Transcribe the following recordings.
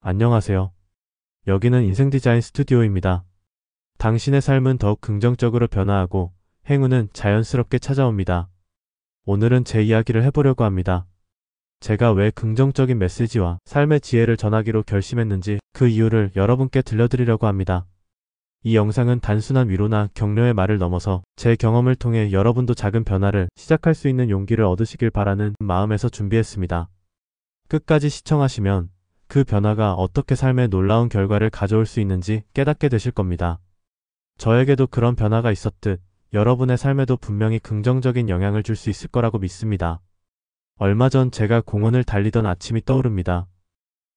안녕하세요. 여기는 인생 디자인 스튜디오입니다. 당신의 삶은 더욱 긍정적으로 변화하고 행운은 자연스럽게 찾아옵니다. 오늘은 제 이야기를 해보려고 합니다. 제가 왜 긍정적인 메시지와 삶의 지혜를 전하기로 결심했는지 그 이유를 여러분께 들려드리려고 합니다. 이 영상은 단순한 위로나 격려의 말을 넘어서 제 경험을 통해 여러분도 작은 변화를 시작할 수 있는 용기를 얻으시길 바라는 마음에서 준비했습니다. 끝까지 시청하시면 그 변화가 어떻게 삶에 놀라운 결과를 가져올 수 있는지 깨닫게 되실 겁니다. 저에게도 그런 변화가 있었듯 여러분의 삶에도 분명히 긍정적인 영향을 줄 수 있을 거라고 믿습니다. 얼마 전 제가 공원을 달리던 아침이 떠오릅니다.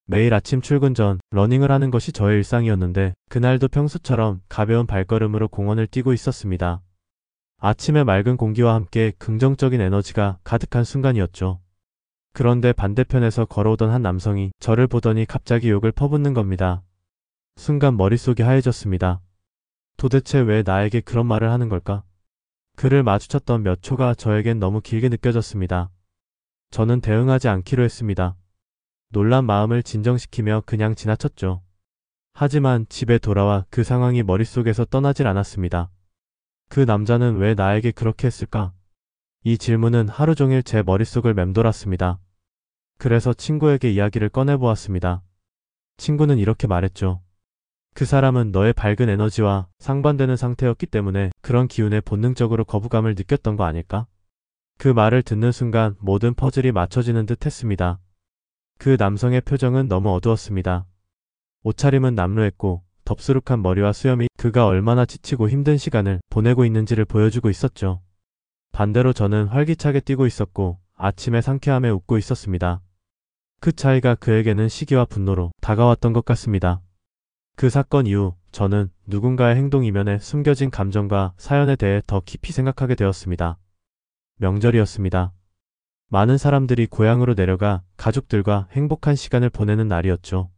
매일 아침 출근 전 러닝을 하는 것이 저의 일상이었는데 그날도 평소처럼 가벼운 발걸음으로 공원을 뛰고 있었습니다. 아침의 맑은 공기와 함께 긍정적인 에너지가 가득한 순간이었죠. 그런데 반대편에서 걸어오던 한 남성이 저를 보더니 갑자기 욕을 퍼붓는 겁니다. 순간 머릿속이 하얘졌습니다. 도대체 왜 나에게 그런 말을 하는 걸까? 그를 마주쳤던 몇 초가 저에겐 너무 길게 느껴졌습니다. 저는 대응하지 않기로 했습니다. 놀란 마음을 진정시키며 그냥 지나쳤죠. 하지만 집에 돌아와 그 상황이 머릿속에서 떠나질 않았습니다. 그 남자는 왜 나에게 그렇게 했을까? 이 질문은 하루 종일 제 머릿속을 맴돌았습니다. 그래서 친구에게 이야기를 꺼내보았습니다. 친구는 이렇게 말했죠. 그 사람은 너의 밝은 에너지와 상반되는 상태였기 때문에 그런 기운에 본능적으로 거부감을 느꼈던 거 아닐까? 그 말을 듣는 순간 모든 퍼즐이 맞춰지는 듯 했습니다. 그 남성의 표정은 너무 어두웠습니다. 옷차림은 남루했고 덥수룩한 머리와 수염이 그가 얼마나 지치고 힘든 시간을 보내고 있는지를 보여주고 있었죠. 반대로 저는 활기차게 뛰고 있었고 아침의 상쾌함에 웃고 있었습니다. 그 차이가 그에게는 시기와 분노로 다가왔던 것 같습니다. 그 사건 이후 저는 누군가의 행동 이면에 숨겨진 감정과 사연에 대해 더 깊이 생각하게 되었습니다. 명절이었습니다. 많은 사람들이 고향으로 내려가 가족들과 행복한 시간을 보내는 날이었죠.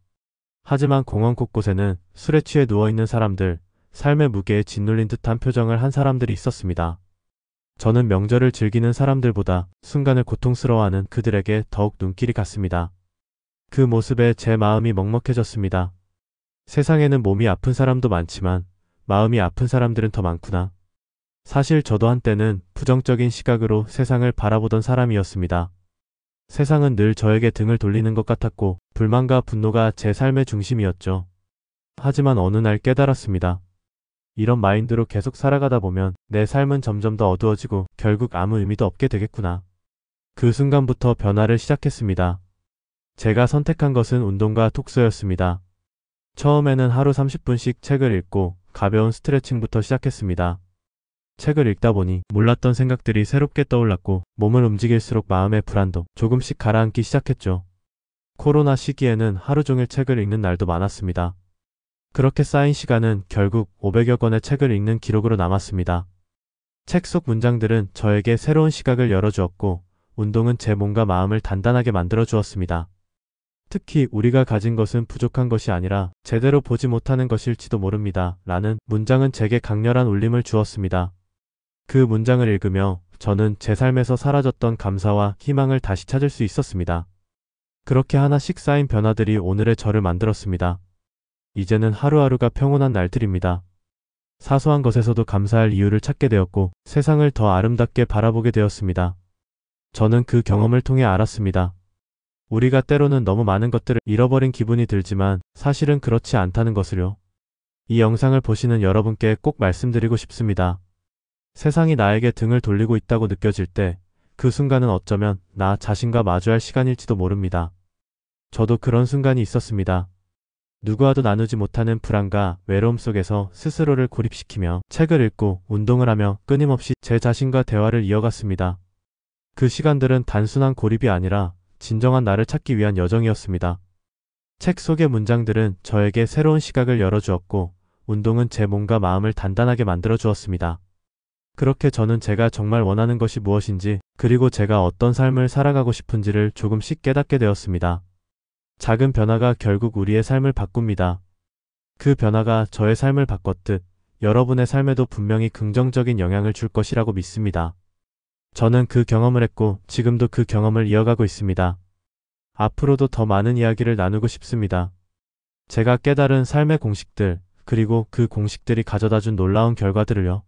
하지만 공원 곳곳에는 술에 취해 누워있는 사람들, 삶의 무게에 짓눌린 듯한 표정을 한 사람들이 있었습니다. 저는 명절을 즐기는 사람들보다 순간을 고통스러워하는 그들에게 더욱 눈길이 갔습니다. 그 모습에 제 마음이 먹먹해졌습니다. 세상에는 몸이 아픈 사람도 많지만 마음이 아픈 사람들은 더 많구나. 사실 저도 한때는 부정적인 시각으로 세상을 바라보던 사람이었습니다. 세상은 늘 저에게 등을 돌리는 것 같았고 불만과 분노가 제 삶의 중심이었죠. 하지만 어느 날 깨달았습니다. 이런 마인드로 계속 살아가다 보면 내 삶은 점점 더 어두워지고 결국 아무 의미도 없게 되겠구나. 그 순간부터 변화를 시작했습니다. 제가 선택한 것은 운동과 독서였습니다. 처음에는 하루 30분씩 책을 읽고 가벼운 스트레칭부터 시작했습니다. 책을 읽다 보니 몰랐던 생각들이 새롭게 떠올랐고 몸을 움직일수록 마음의 불안도 조금씩 가라앉기 시작했죠. 코로나 시기에는 하루 종일 책을 읽는 날도 많았습니다. 그렇게 쌓인 시간은 결국 500여 권의 책을 읽는 기록으로 남았습니다. 책 속 문장들은 저에게 새로운 시각을 열어주었고 운동은 제 몸과 마음을 단단하게 만들어 주었습니다. 특히 우리가 가진 것은 부족한 것이 아니라 제대로 보지 못하는 것일지도 모릅니다. 라는 문장은 제게 강렬한 울림을 주었습니다. 그 문장을 읽으며 저는 제 삶에서 사라졌던 감사와 희망을 다시 찾을 수 있었습니다. 그렇게 하나씩 쌓인 변화들이 오늘의 저를 만들었습니다. 이제는 하루하루가 평온한 날들입니다. 사소한 것에서도 감사할 이유를 찾게 되었고 세상을 더 아름답게 바라보게 되었습니다. 저는 그 경험을 통해 알았습니다. 우리가 때로는 너무 많은 것들을 잃어버린 기분이 들지만 사실은 그렇지 않다는 것을요. 이 영상을 보시는 여러분께 꼭 말씀드리고 싶습니다. 세상이 나에게 등을 돌리고 있다고 느껴질 때 그 순간은 어쩌면 나 자신과 마주할 시간일지도 모릅니다. 저도 그런 순간이 있었습니다. 누구와도 나누지 못하는 불안과 외로움 속에서 스스로를 고립시키며 책을 읽고 운동을 하며 끊임없이 제 자신과 대화를 이어갔습니다. 그 시간들은 단순한 고립이 아니라 진정한 나를 찾기 위한 여정이었습니다. 책 속의 문장들은 저에게 새로운 시각을 열어주었고 운동은 제 몸과 마음을 단단하게 만들어 주었습니다. 그렇게 저는 제가 정말 원하는 것이 무엇인지 그리고 제가 어떤 삶을 살아가고 싶은지를 조금씩 깨닫게 되었습니다. 작은 변화가 결국 우리의 삶을 바꿉니다. 그 변화가 저의 삶을 바꿨듯 여러분의 삶에도 분명히 긍정적인 영향을 줄 것이라고 믿습니다. 저는 그 경험을 했고 지금도 그 경험을 이어가고 있습니다. 앞으로도 더 많은 이야기를 나누고 싶습니다. 제가 깨달은 삶의 공식들, 그리고 그 공식들이 가져다준 놀라운 결과들을요.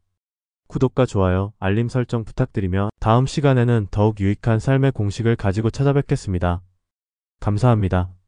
구독과 좋아요, 알림 설정 부탁드리며 다음 시간에는 더욱 유익한 삶의 공식을 가지고 찾아뵙겠습니다. 감사합니다.